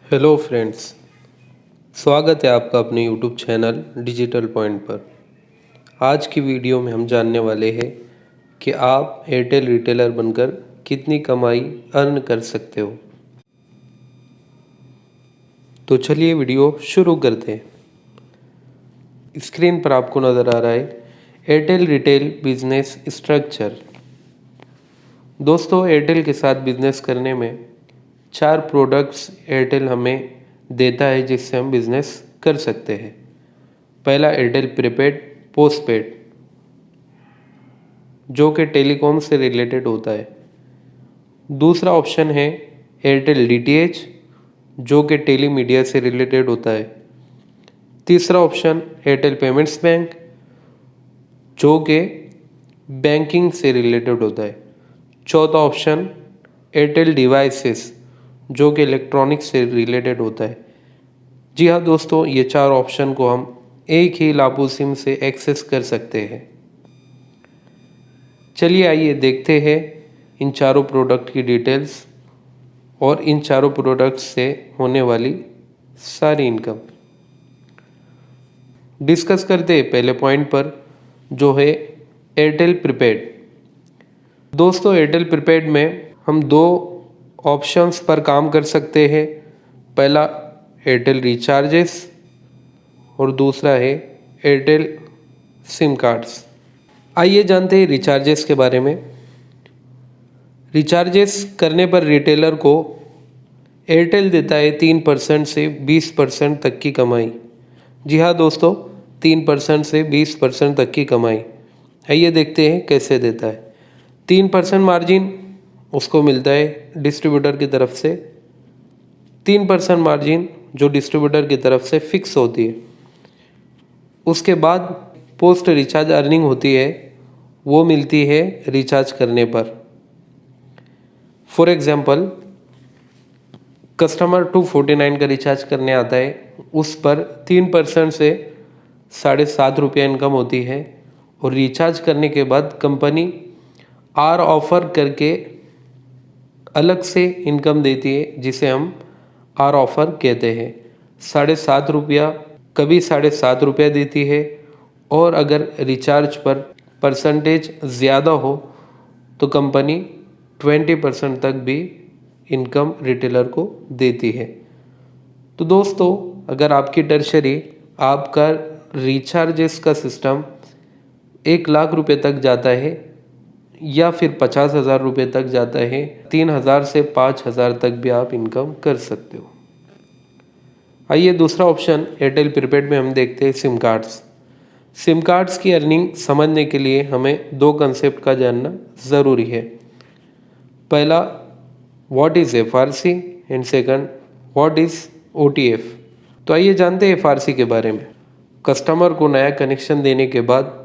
Hello friends, स्वागत है आपका अपने यूट्यूब चैनल डिजिटल पॉइंट पर। आज की वीडियो में हम जानने वाले हैं कि आप एयरटेल रिटेलर बनकर कितनी कमाई अर्न कर सकते हो। तो चलिए वीडियो शुरू करते हैं। स्क्रीन पर आपको नज़र आ रहा है एयरटेल रिटेल बिजनेस स्ट्रक्चर। दोस्तों, एयरटेल के साथ बिजनेस करने में 4 प्रोडक्ट्स एयरटेल हमें देता है जिससे हम बिजनेस कर सकते हैं। पहला एयरटेल प्रीपेड पोस्टपेड, जो कि टेलीकॉम से रिलेटेड होता है। दूसरा ऑप्शन है एयरटेल डीटीएच, जो कि टेलीमीडिया से रिलेटेड होता है। तीसरा ऑप्शन एयरटेल पेमेंट्स बैंक, जो कि बैंकिंग से रिलेटेड होता है। चौथा ऑप्शन एयरटेल डिवाइसेस, जो कि इलेक्ट्रॉनिक्स से रिलेटेड होता है। जी हाँ दोस्तों, ये 4 ऑप्शन को हम एक ही लापू सिम से एक्सेस कर सकते हैं। चलिए आइए देखते हैं इन चारों प्रोडक्ट की डिटेल्स और इन चारों प्रोडक्ट्स से होने वाली सारी इनकम। डिस्कस करते हैं पहले पॉइंट पर, जो है एयरटेल प्रीपेड। दोस्तों, एयरटेल प्रीपेड में हम 2 ऑप्शंस पर काम कर सकते हैं। पहला एयरटेल रिचार्जेस और दूसरा है एयरटेल सिम कार्ड्स। आइए जानते हैं रिचार्जेस के बारे में। रिचार्जेस करने पर रिटेलर को एयरटेल देता है 3% से 20% तक की कमाई। जी हाँ दोस्तों, 3% से 20% तक की कमाई। आइए देखते हैं कैसे देता है। 3% मार्जिन उसको मिलता है डिस्ट्रीब्यूटर की तरफ से। 3% मार्जिन जो डिस्ट्रीब्यूटर की तरफ से फिक्स होती है। उसके बाद पोस्ट रिचार्ज अर्निंग होती है, वो मिलती है रिचार्ज करने पर। फॉर एग्जांपल, कस्टमर 249 का रिचार्ज करने आता है, उस पर 3% से 7.5 रुपया इनकम होती है। और रिचार्ज करने के बाद कंपनी आर ऑफर करके अलग से इनकम देती है, जिसे हम आर ऑफर कहते हैं। 7.5 रुपया कभी 7.5 रुपया देती है, और अगर रिचार्ज पर परसेंटेज ज़्यादा हो तो कंपनी 20% तक भी इनकम रिटेलर को देती है। तो दोस्तों, अगर आपकी टर्शरी आपका रिचार्जेस का सिस्टम 1 लाख रुपए तक जाता है या फिर 50,000 रुपये तक जाता है, 3,000 से 5,000 तक भी आप इनकम कर सकते हो। आइए दूसरा ऑप्शन एयरटेल प्रीपेड में हम देखते हैं सिम कार्ड्स। सिम कार्ड्स की अर्निंग समझने के लिए हमें 2 कंसेप्ट का जानना ज़रूरी है। पहला, what is FRC, and second, what is OTF. तो आइए जानते हैं एफआरसी के बारे में। कस्टमर को नया कनेक्शन देने के बाद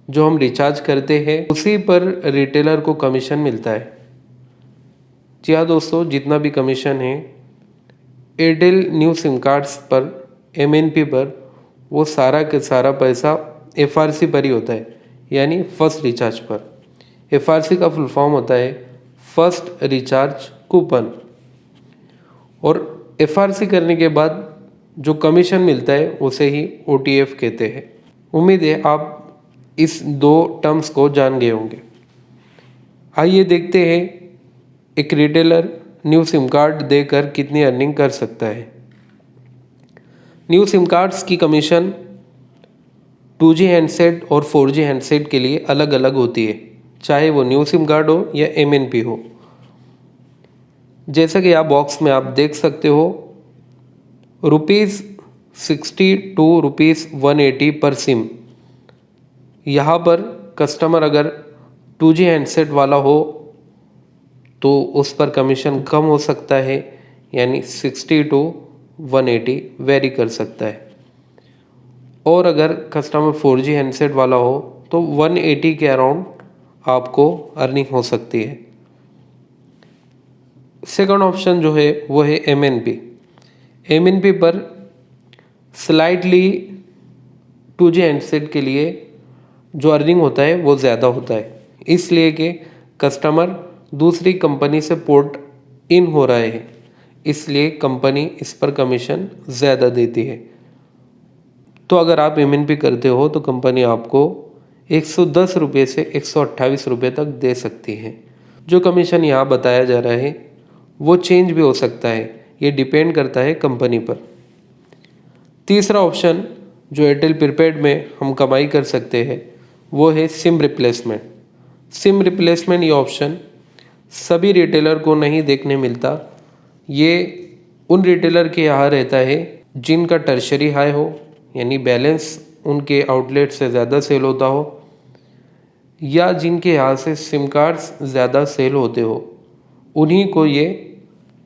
जो हम रिचार्ज करते हैं, उसी पर रिटेलर को कमीशन मिलता है। जी हाँ दोस्तों, जितना भी कमीशन है एयरटेल न्यू सिम कार्ड्स पर, एमएनपी पर, वो सारा का सारा पैसा एफआरसी पर ही होता है, यानी फर्स्ट रिचार्ज पर। एफआरसी का फुल फॉर्म होता है फर्स्ट रिचार्ज कूपन। और एफआरसी करने के बाद जो कमीशन मिलता है उसे ही ओटीएफ कहते हैं। उम्मीद है आप इस 2 टर्म्स को जान गए होंगे। आइए देखते हैं एक रिटेलर न्यू सिम कार्ड देकर कितनी अर्निंग कर सकता है। न्यू सिम कार्ड्स की कमीशन 2G हैंडसेट और 4G हैंडसेट के लिए अलग अलग होती है, चाहे वो न्यू सिम कार्ड हो या एमएनपी हो। जैसा कि आप बॉक्स में आप देख सकते हो, ₹60 to ₹180 पर सिम। यहाँ पर कस्टमर अगर 2G हैंडसेट वाला हो तो उस पर कमीशन कम हो सकता है, यानी 60 to 180 वेरी कर सकता है। और अगर कस्टमर 4G हैंडसेट वाला हो तो 180 के अराउंड आपको अर्निंग हो सकती है। सेकंड ऑप्शन जो है वो है एमएनपी। एमएनपी पर स्लाइटली 2G हैंडसेट के लिए जो अर्निंग होता है वो ज़्यादा होता है, इसलिए कि कस्टमर दूसरी कंपनी से पोर्ट इन हो रहे हैं, इसलिए कंपनी इस पर कमीशन ज़्यादा देती है। तो अगर आप MNP करते हो तो कंपनी आपको 110 रुपये से 128 रुपये तक दे सकती है। जो कमीशन यहाँ बताया जा रहा है वो चेंज भी हो सकता है, ये डिपेंड करता है कंपनी पर। तीसरा ऑप्शन जो एयरटेल प्रीपेड में हम कमाई कर सकते हैं वो है सिम रिप्लेसमेंट। सिम रिप्लेसमेंट ये ऑप्शन सभी रिटेलर को नहीं देखने मिलता। ये उन रिटेलर के यहाँ रहता है जिनका टर्शरी हाई हो, यानी बैलेंस उनके आउटलेट से ज़्यादा सेल होता हो, या जिनके यहाँ से सिम कार्ड्स ज़्यादा सेल होते हो, उन्हीं को ये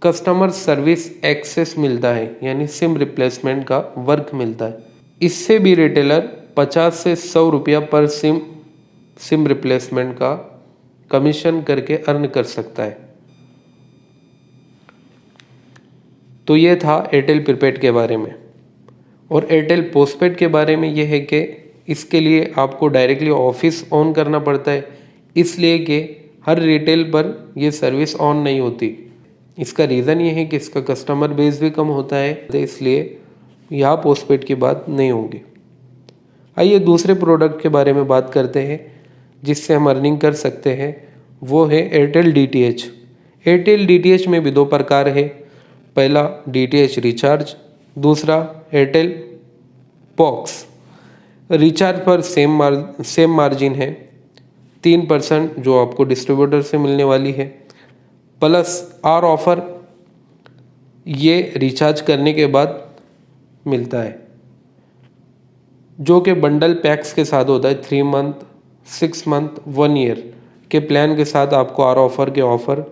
कस्टमर सर्विस एक्सेस मिलता है, यानी सिम रिप्लेसमेंट का वर्क मिलता है। इससे भी रिटेलर 50 से 100 रुपया पर सिम रिप्लेसमेंट का कमीशन करके अर्न कर सकता है। तो ये था एयरटेल प्रीपेड के बारे में। और एयरटेल पोस्टपेड के बारे में ये है कि इसके लिए आपको डायरेक्टली ऑफिस ऑन करना पड़ता है, इसलिए कि हर रिटेल पर ये सर्विस ऑन नहीं होती। इसका रीज़न ये है कि इसका कस्टमर बेस भी कम होता है, तो इसलिए यहाँ पोस्टपेड की बात नहीं होगी। आइए दूसरे प्रोडक्ट के बारे में बात करते हैं जिससे हम अर्निंग कर सकते हैं, वो है एयरटेल DTH। एयरटेल DTH में भी दो प्रकार है। पहला DTH रिचार्ज, दूसरा एयरटेल बॉक्स। रिचार्ज पर सेम मार्जिन है, 3% जो आपको डिस्ट्रीब्यूटर से मिलने वाली है, प्लस आर ऑफर ये रिचार्ज करने के बाद मिलता है, जो कि बंडल पैक्स के साथ होता है। 3 मंथ, 6 मंथ, 1 ईयर के प्लान के साथ आपको आर ऑफर के ऑफ़र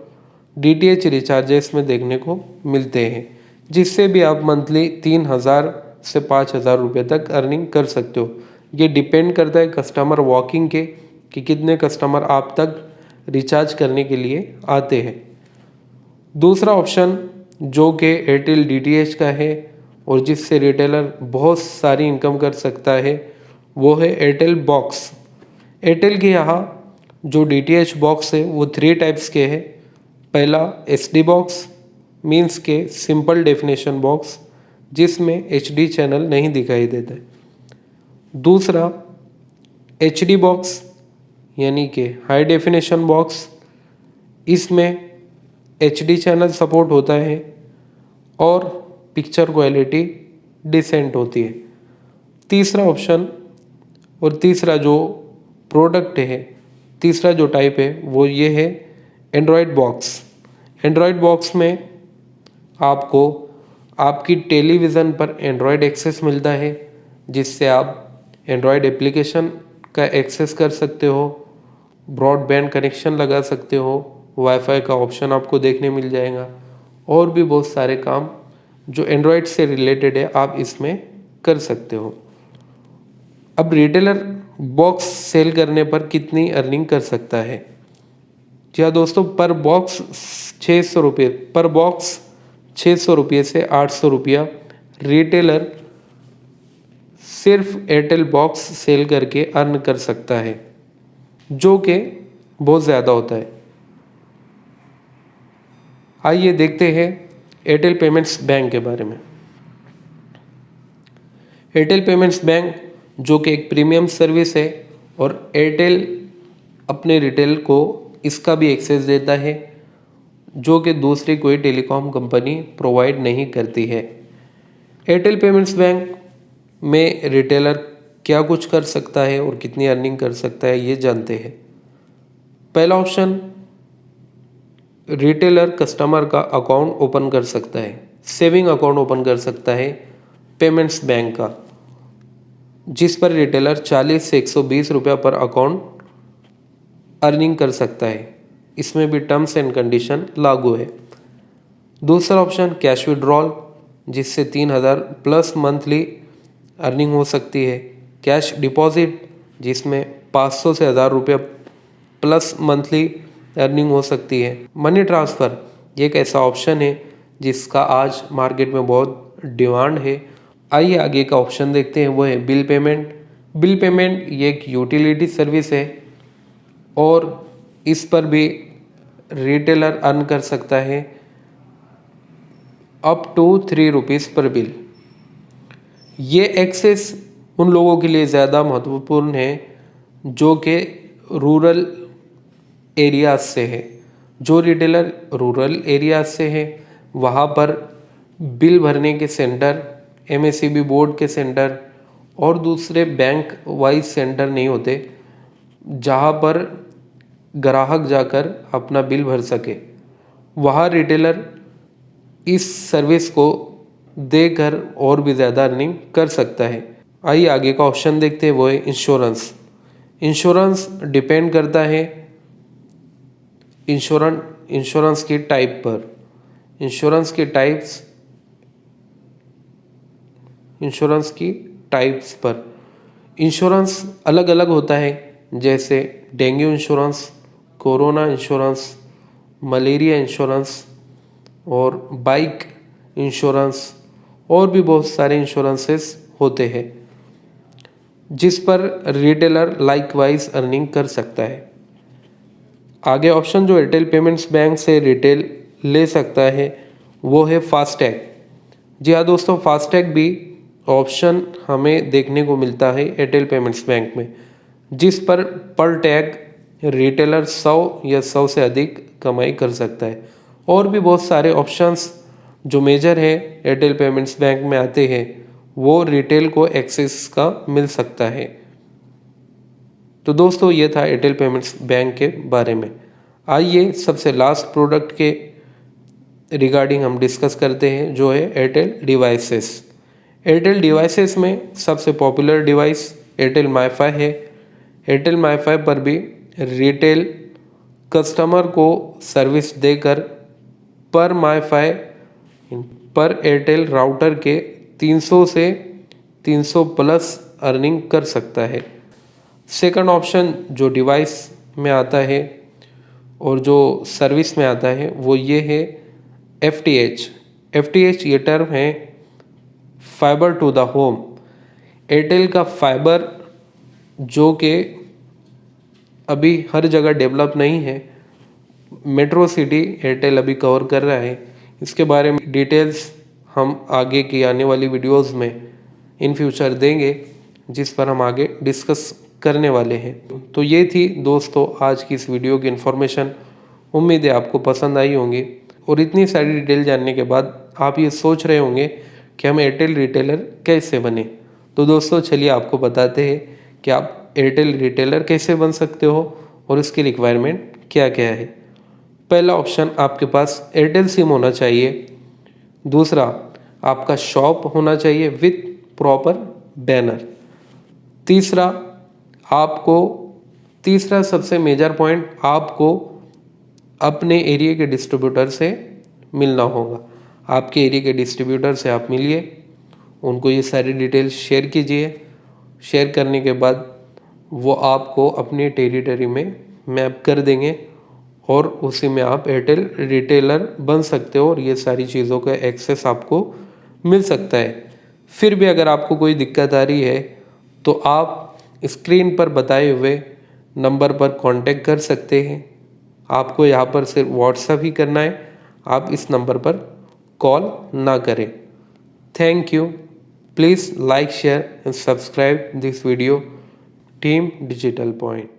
DTH रिचार्जेस में देखने को मिलते हैं, जिससे भी आप मंथली 3000 से 5000 रुपये तक अर्निंग कर सकते हो। ये डिपेंड करता है कस्टमर वॉकिंग के कि कितने कस्टमर आप तक रिचार्ज करने के लिए आते हैं। दूसरा ऑप्शन जो कि एयरटेल DTH का है और जिससे रिटेलर बहुत सारी इनकम कर सकता है, वो है एयरटेल बॉक्स। एयरटेल के यहाँ जो DTH बॉक्स है वो 3 टाइप्स के हैं। पहला SD बॉक्स, मीन्स के सिंपल डेफिनेशन बॉक्स, जिसमें HD चैनल नहीं दिखाई देता है। दूसरा HD बॉक्स, यानी कि हाई डेफिनेशन बॉक्स, इसमें HD चैनल सपोर्ट होता है और पिक्चर क्वालिटी डिसेंट होती है। तीसरा ऑप्शन और तीसरा जो प्रोडक्ट है, तीसरा जो टाइप है वो ये है एंड्रॉयड बॉक्स। एंड्रॉयड बॉक्स में आपको आपकी टेलीविज़न पर एंड्रॉयड एक्सेस मिलता है, जिससे आप एंड्रॉयड एप्लीकेशन का एक्सेस कर सकते हो, ब्रॉडबैंड कनेक्शन लगा सकते हो, वाईफाई का ऑप्शन आपको देखने मिल जाएगा, और भी बहुत सारे काम जो एंड्रॉयड से रिलेटेड है आप इसमें कर सकते हो। अब रिटेलर बॉक्स सेल करने पर कितनी अर्निंग कर सकता है? जी हाँ दोस्तों, पर बॉक्स 600 रुपये, पर बॉक्स 600 रुपये से 800 रुपया रिटेलर सिर्फ एयरटेल बॉक्स सेल करके अर्न कर सकता है, जो कि बहुत ज़्यादा होता है। आइए देखते हैं एयरटेल पेमेंट्स बैंक के बारे में। एयरटेल पेमेंट्स बैंक जो कि एक प्रीमियम सर्विस है और एयरटेल अपने रिटेल को इसका भी एक्सेस देता है, जो कि दूसरी कोई टेलीकॉम कंपनी प्रोवाइड नहीं करती है। एयरटेल पेमेंट्स बैंक में रिटेलर क्या कुछ कर सकता है और कितनी अर्निंग कर सकता है, ये जानते हैं। पहला ऑप्शन, रिटेलर कस्टमर का अकाउंट ओपन कर सकता है, सेविंग अकाउंट ओपन कर सकता है पेमेंट्स बैंक का, जिस पर रिटेलर 40 से 120 रुपया पर अकाउंट अर्निंग कर सकता है। इसमें भी टर्म्स एंड कंडीशन लागू है। दूसरा ऑप्शन कैश विड्रॉल, जिससे 3000 प्लस मंथली अर्निंग हो सकती है। कैश डिपॉजिट, जिसमें 500 से 1000 रुपया प्लस मंथली अर्निंग हो सकती है। मनी ट्रांसफ़र, ये एक ऐसा ऑप्शन है जिसका आज मार्केट में बहुत डिमांड है। आइए आगे का ऑप्शन देखते हैं, वो है बिल पेमेंट। बिल पेमेंट ये एक यूटिलिटी सर्विस है और इस पर भी रिटेलर अर्न कर सकता है। अप टू 3 रुपीज़ पर बिल। ये एक्सेस उन लोगों के लिए ज़्यादा महत्वपूर्ण है जो कि रूरल एरियाज से है। जो रिटेलर रूरल एरियाज से है वहाँ पर बिल भरने के सेंटर, एमएससीबी बोर्ड के सेंटर और दूसरे बैंक वाइज सेंटर नहीं होते जहाँ पर ग्राहक जाकर अपना बिल भर सके। वहाँ रिटेलर इस सर्विस को देकर और भी ज़्यादा अर्निंग कर सकता है। आइए आगे का ऑप्शन देखते हैं, वो है इंश्योरेंस। इंश्योरेंस डिपेंड करता है इंश्योरेंस की टाइप पर। इंश्योरेंस की टाइप्स पर इंश्योरेंस अलग अलग होता है, जैसे dengue insurance, corona insurance, malaria insurance और बाइक इंश्योरेंस और भी बहुत सारे इंश्योरेंसेस होते हैं जिस पर रिटेलर लाइकवाइज अर्निंग कर सकता है। आगे ऑप्शन जो एयरटेल पेमेंट्स बैंक से रिटेल ले सकता है वो है फास्टैग। जी हाँ दोस्तों, फास्टैग भी ऑप्शन हमें देखने को मिलता है एयरटेल पेमेंट्स बैंक में, जिस पर टैग रिटेलर 100 या 100 से अधिक कमाई कर सकता है। और भी बहुत सारे ऑप्शंस जो मेजर है एयरटेल पेमेंट्स बैंक में आते हैं वो रिटेल को एक्सेस का मिल सकता है। तो दोस्तों ये था एयरटेल पेमेंट्स बैंक के बारे में। आइए सबसे लास्ट प्रोडक्ट के रिगार्डिंग हम डिस्कस करते हैं जो है एयरटेल डिवाइसेस। एयरटेल डिवाइसेस में सबसे पॉपुलर डिवाइस एयरटेल माईफाई है। एयरटेल माईफाई पर भी रिटेल कस्टमर को सर्विस देकर पर माईफाई पर एयरटेल राउटर के 300 से 300 प्लस अर्निंग कर सकता है। सेकंड ऑप्शन जो डिवाइस में आता है और जो सर्विस में आता है वो ये है FTH। FTH ये टर्म है fibre to the home. Airtel का फाइबर जो कि अभी हर जगह डेवलप नहीं है, मेट्रो सिटी एयरटेल अभी कवर कर रहा है। इसके बारे में डिटेल्स हम आगे की आने वाली वीडियोस में इन फ्यूचर देंगे, जिस पर हम आगे डिस्कस करने वाले हैं। तो ये थी दोस्तों आज की इस वीडियो की इन्फॉर्मेशन। उम्मीद है आपको पसंद आई होंगी और इतनी सारी डिटेल जानने के बाद आप ये सोच रहे होंगे कि हम एयरटेल रिटेलर कैसे बने। तो दोस्तों चलिए आपको बताते हैं कि आप एयरटेल रिटेलर कैसे बन सकते हो और इसकी रिक्वायरमेंट क्या क्या है। पहला ऑप्शन, आपके पास एयरटेल सिम होना चाहिए। दूसरा, आपका शॉप होना चाहिए विथ प्रॉपर बैनर। तीसरा सबसे मेजर पॉइंट, आपको अपने एरिया के डिस्ट्रीब्यूटर से मिलना होगा। आपके एरिया के डिस्ट्रीब्यूटर से आप मिलिए, उनको ये सारी डिटेल्स शेयर कीजिए। शेयर करने के बाद वो आपको अपनी टेरिटरी में मैप कर देंगे और उसी में आप एयरटेल रिटेलर बन सकते हो और ये सारी चीज़ों का एक्सेस आपको मिल सकता है। फिर भी अगर आपको कोई दिक्कत आ रही है तो आप स्क्रीन पर बताए हुए नंबर पर कांटेक्ट कर सकते हैं। आपको यहाँ पर सिर्फ व्हाट्सएप ही करना है, आप इस नंबर पर कॉल ना करें। Thank you. Please like, share and subscribe this video team digital point.